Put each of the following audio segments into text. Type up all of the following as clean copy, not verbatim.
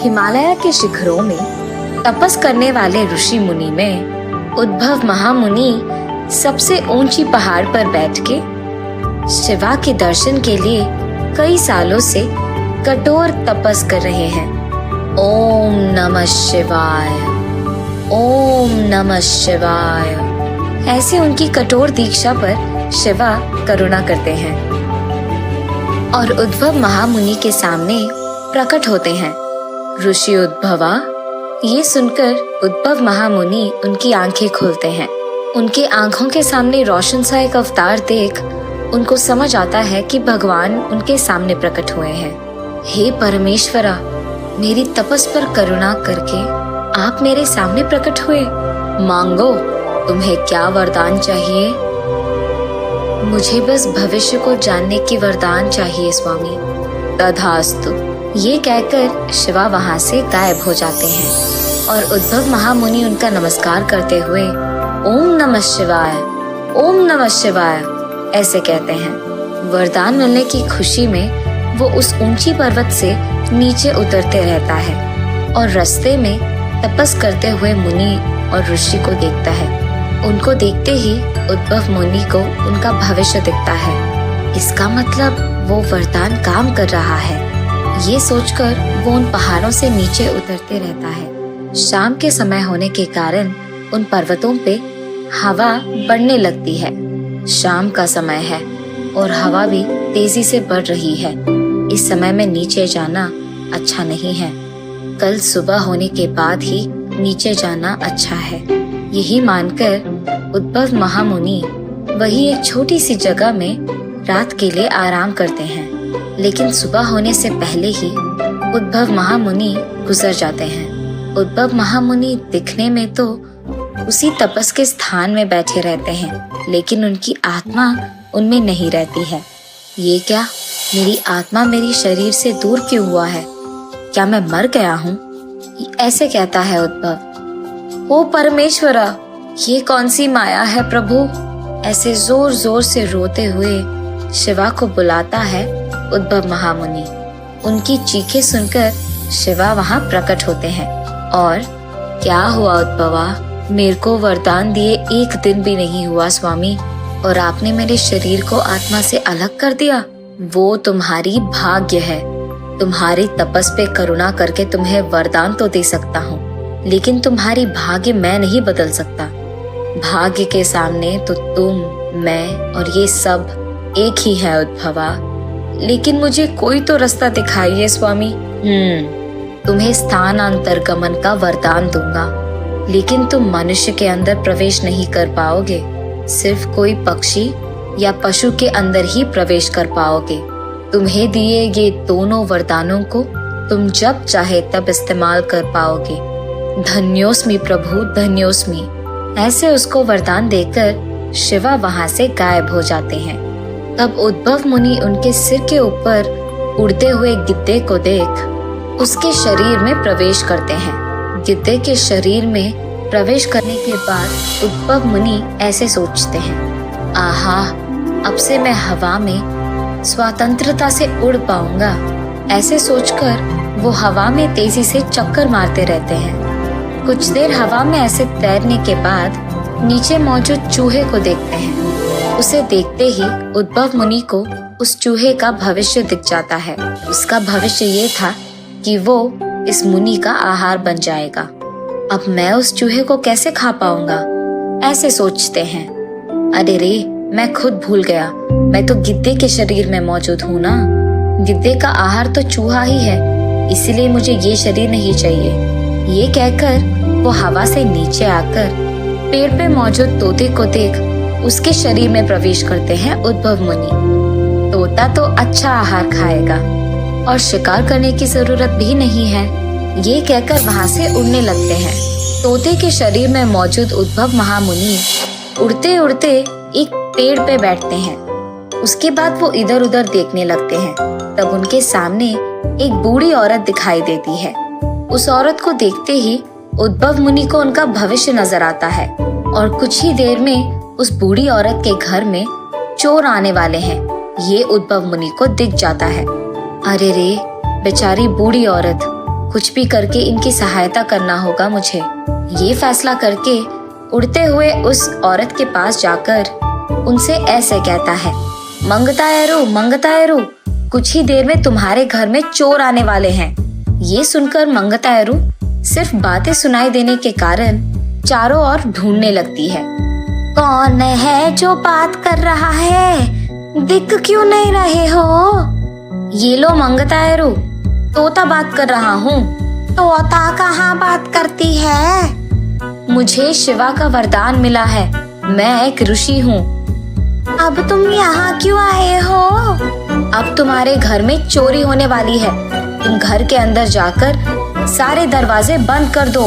हिमालय के शिखरों में तपस करने वाले ऋषि मुनि में उद्भव महामुनि सबसे ऊंची पहाड़ पर बैठ के शिवा के दर्शन के लिए कई सालों से कठोर तपस कर रहे हैं। ओम नमः शिवाय, ओम नमः शिवाय, ऐसे उनकी कठोर दीक्षा पर शिवा करुणा करते हैं और उद्भव महामुनि के सामने प्रकट होते हैं। ऋषि उद्भवा, ये सुनकर उद्भव महामुनि उनकी आंखें खोलते हैं। उनके आंखों के सामने रोशन सा एक अवतार देख उनको समझ आता है कि भगवान उनके सामने प्रकट हुए हैं। हे परमेश्वरा, मेरी तपस पर करुणा करके आप मेरे सामने प्रकट हुए। मांगो, तुम्हें क्या वरदान चाहिए? मुझे बस भविष्य को जानने की वरदान चाहिए स्वामी। तथास्तु, ये कहकर शिवा वहां से गायब हो जाते हैं और उद्भव महामुनि उनका नमस्कार करते हुए ओम नमः शिवाय, ओम नमः शिवाय ऐसे कहते हैं। वरदान मिलने की खुशी में वो उस ऊंची पर्वत से नीचे उतरते रहता है और रास्ते में तपस करते हुए मुनि और ऋषि को देखता है। उनको देखते ही उद्भव मुनि को उनका भविष्य दिखता है। इसका मतलब वो वरदान काम कर रहा है। ये सोचकर वो उन पहाड़ों से नीचे उतरते रहता है। शाम के समय होने के कारण उन पर्वतों पे हवा बढ़ने लगती है। शाम का समय है और हवा भी तेजी से बढ़ रही है। इस समय में नीचे जाना अच्छा नहीं है। कल सुबह होने के बाद ही नीचे जाना अच्छा है। यही मानकर उद्भव महामुनि वही एक छोटी सी जगह में रात के लिए आराम करते हैं। लेकिन सुबह होने से पहले ही उद्भव महामुनि गुजर जाते हैं। उद्भव महामुनि दिखने में तो उसी तपस के स्थान में बैठे रहते हैं, लेकिन उनकी आत्मा उनमें नहीं रहती है। ये क्या, मेरी आत्मा मेरी शरीर से दूर क्यों हुआ है? क्या मैं मर गया हूँ? ऐसे कहता है उद्भव। ओ परमेश्वरा, ये कौन सी माया है प्रभु? ऐसे जोर जोर से रोते हुए शिवा को बुलाता है उद्भव महामुनि। उनकी चीखें सुनकर शिवा वहां प्रकट होते हैं। और क्या हुआ उद्भवा? मेरे को वरदान दिए एक दिन भी नहीं हुआ स्वामी, और आपने मेरे शरीर को आत्मा से अलग कर दिया। वो तुम्हारी भाग्य है। तुम्हारी तपस पे करुणा करके तुम्हें वरदान तो दे सकता हूँ, लेकिन तुम्हारी भाग्य मैं नहीं बदल सकता। भाग्य के सामने तो तुम, मैं और ये सब एक ही है उद्भवा। लेकिन मुझे कोई तो रास्ता दिखाइए स्वामी। तुम्हें स्थानांतर गमन का वरदान दूंगा, लेकिन तुम मनुष्य के अंदर प्रवेश नहीं कर पाओगे। सिर्फ कोई पक्षी या पशु के अंदर ही प्रवेश कर पाओगे। तुम्हें दिए ये दोनों वरदानों को तुम जब चाहे तब इस्तेमाल कर पाओगे। धन्योस्मि प्रभु, धन्योस्मि। ऐसे उसको वरदान देकर शिवा वहां से गायब हो जाते हैं। तब उद्भव मुनि उनके सिर के ऊपर उड़ते हुए गिद्धे को देख उसके शरीर में प्रवेश करते हैं। गिद्धे के शरीर में प्रवेश करने के बाद उद्भव मुनि ऐसे सोचते हैं, आहा, अब से मैं हवा में स्वतंत्रता से उड़ पाऊंगा। ऐसे सोचकर वो हवा में तेजी से चक्कर मारते रहते हैं। कुछ देर हवा में ऐसे तैरने के बाद नीचे मौजूद चूहे को देखते हैं। उसे देखते ही उद्भव मुनि को उस चूहे का भविष्य दिख जाता है। उसका भविष्य ये था कि वो इस मुनि का आहार बन जाएगा। अब मैं उस चूहे को कैसे खा पाऊंगा? ऐसे सोचते हैं। अरे रे, मैं खुद भूल गया, मैं तो गिद्धे के शरीर में मौजूद हूँ ना। गिद्धे का आहार तो चूहा ही है, इसलिए मुझे ये शरीर नहीं चाहिए। ये कहकर वो हवा से नीचे आकर पेड़ पे मौजूद तोते को देख उसके शरीर में प्रवेश करते हैं उद्भव मुनि। तोता तो अच्छा आहार खाएगा और शिकार करने की जरूरत भी नहीं है। ये कहकर वहां से उड़ने लगते हैं। तोते के शरीर में मौजूद उद्भव महामुनि उड़ते उड़ते एक पेड़ पे बैठते हैं। उसके बाद वो इधर उधर देखने लगते हैं। तब उनके सामने एक बूढ़ी औरत दिखाई देती है। उस औरत को देखते ही उद्भव मुनि को उनका भविष्य नजर आता है और कुछ ही देर में उस बूढ़ी औरत के घर में चोर आने वाले हैं। ये उद्भव मुनि को दिख जाता है। अरे रे, बेचारी बूढ़ी औरत, कुछ भी करके इनकी सहायता करना होगा मुझे। ये फैसला करके उड़ते हुए उस औरत के पास जाकर उनसे ऐसे कहता है, मंगतायरू, कुछ ही देर में तुम्हारे घर में चोर आने वाले हैं। ये सुनकर मंगतायरू सिर्फ बातें सुनाई देने के कारण चारों ओर ढूंढने लगती है। कौन है जो बात कर रहा है? दिख क्यों नहीं रहे हो? ये लो मंगतायरू, तोता बात कर रहा हूँ। तोता कहाँ बात करती है? मुझे शिवा का वरदान मिला है, मैं एक ऋषि हूँ। अब तुम यहाँ क्यों आए हो? अब तुम्हारे घर में चोरी होने वाली है, तुम घर के अंदर जाकर सारे दरवाजे बंद कर दो।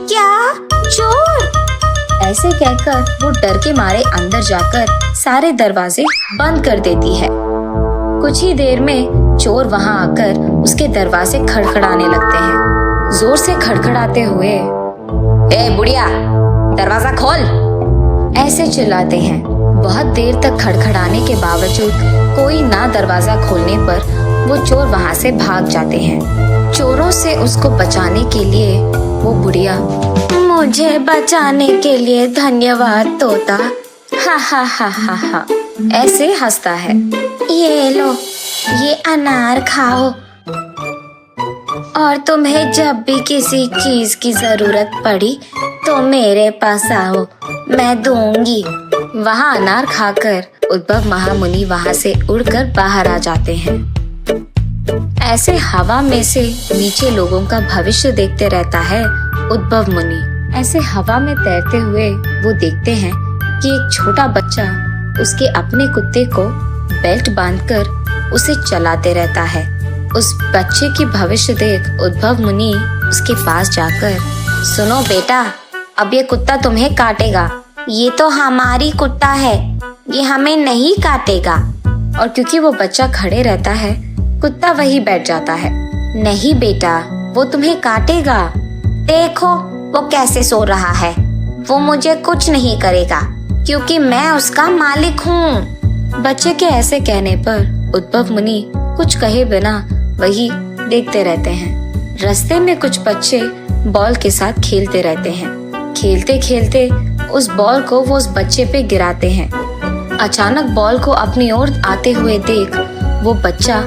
क्या? चोर? ऐसे कहकर वो डर के मारे अंदर जाकर सारे दरवाजे बंद कर देती है। कुछ ही देर में चोर वहाँ आकर उसके दरवाजे खड़खड़ाने लगते हैं, जोर से खड़खड़ाते हुए, ए बुढ़िया, दरवाजा खोल, ऐसे चिल्लाते हैं। बहुत देर तक खड़खड़ाने के बावजूद कोई ना दरवाजा खोलने पर वो चोर वहाँ से भाग जाते हैं। चोरों से उसको बचाने के लिए वो बुढ़िया, मुझे बचाने के लिए धन्यवाद तोता, हा हा हा हा हा, ऐसे हंसता है। ये लो, ये अनार खाओ, और तुम्हें जब भी किसी चीज की जरूरत पड़ी तो मेरे पास आओ, मैं दूंगी। वहाँ अनार खाकर उद्भव महामुनि वहाँ से उड़कर बाहर आ जाते हैं। ऐसे हवा में से नीचे लोगों का भविष्य देखते रहता है उद्भव मुनि। ऐसे हवा में तैरते हुए वो देखते हैं कि एक छोटा बच्चा उसके अपने कुत्ते को बेल्ट बांधकर उसे चलाते रहता है। उस बच्चे की भविष्य देख उद्भव मुनि उसके पास जाकर, सुनो बेटा, अब ये कुत्ता तुम्हें काटेगा। ये तो हमारी कुत्ता है, ये हमें नहीं काटेगा। और क्योंकि वो बच्चा खड़े रहता है, कुत्ता वही बैठ जाता है। नहीं बेटा, वो तुम्हें काटेगा। देखो वो कैसे सो रहा है, वो मुझे कुछ नहीं करेगा क्योंकि मैं उसका मालिक हूँ। बच्चे के ऐसे कहने पर उद्भव मुनि कुछ कहे बिना वही देखते रहते हैं। रास्ते में कुछ बच्चे बॉल के साथ खेलते रहते हैं। खेलते खेलते उस बॉल को वो उस बच्चे पे गिराते हैं। अचानक बॉल को अपनी ओर आते हुए देख वो बच्चा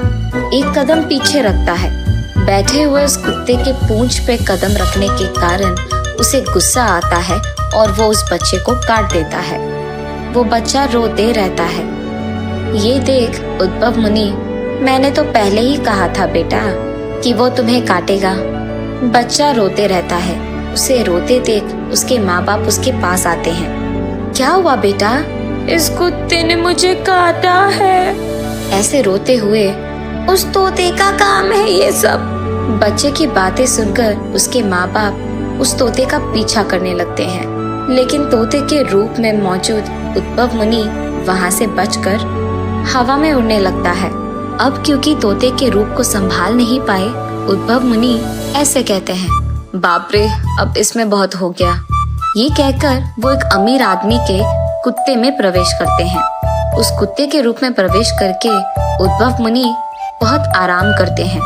एक कदम पीछे रखता है। बैठे हुए उस कुत्ते के पूंछ पे कदम रखने के कारण उसे गुस्सा आता है और वो उस बच्चे को काट देता है। वो बच्चा रोते रहता है। ये देख उद्भव मुनि, मैंने तो पहले ही कहा था बेटा कि वो तुम्हें काटेगा। बच्चा रोते रहता है। उसे रोते देख उसके माँ बाप उसके पास आते हैं। क्या हुआ बेटा? इस कुत्ते ने मुझे काटा है। ऐसे रोते हुए, उस तोते का काम है ये सब। बच्चे की बातें सुनकर उसके माँ बाप उस तोते का पीछा करने लगते हैं, लेकिन तोते के रूप में मौजूद उद्भव मुनि वहाँ से बचकर हवा में उड़ने लगता है। अब क्योंकि तोते के रूप को संभाल नहीं पाए, उद्भव मुनि ऐसे कहते हैं, बाप रे, अब इसमें बहुत हो गया। ये कहकर वो एक अमीर आदमी के कुत्ते में प्रवेश करते हैं। उस कुत्ते के रूप में प्रवेश करके उद्भव मुनि बहुत आराम करते हैं।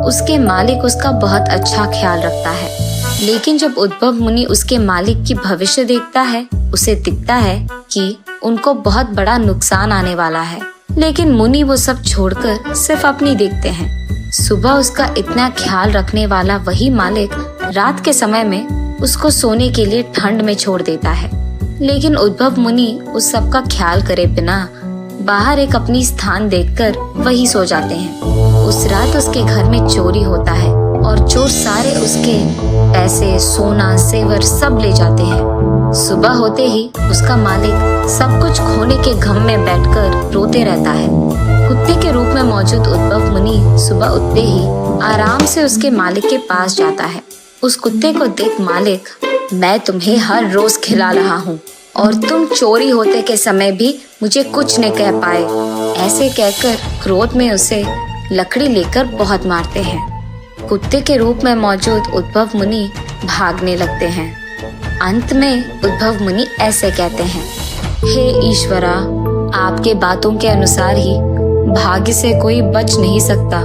उसके मालिक उसका बहुत अच्छा ख्याल रखता है, लेकिन जब उद्भव मुनि उसके मालिक की भविष्य देखता है, उसे दिखता है कि उनको बहुत बड़ा नुकसान आने वाला है। लेकिन मुनि वो सब छोड़कर सिर्फ अपनी देखते हैं। सुबह उसका इतना ख्याल रखने वाला वही मालिक रात के समय में उसको सोने के लिए ठंड में छोड़ देता है। लेकिन उद्भव मुनि उस सब का ख्याल करे बिना बाहर एक अपनी स्थान देखकर वही सो जाते हैं। उस रात उसके घर में चोरी होता है और चोर सारे उसके पैसे, सोना, जेवर सब ले जाते हैं। सुबह होते ही उसका मालिक सब कुछ खोने के गम में बैठकर रोते रहता है। कुत्ते के रूप में मौजूद उद्भव मुनि सुबह उठते ही आराम से उसके मालिक के पास जाता है। उस कुत्ते को देख मालिक, मैं तुम्हें हर रोज खिला रहा हूँ और तुम चोरी होते के समय भी मुझे कुछ नहीं कह पाए। ऐसे कहकर क्रोध में उसे लकड़ी लेकर बहुत मारते हैं। कुत्ते के रूप में मौजूद उद्भव मुनि भागने लगते हैं। अंत में उद्भव मुनि ऐसे कहते हैं, हे ईश्वरा, आपके बातों के अनुसार ही भाग्य से कोई बच नहीं सकता।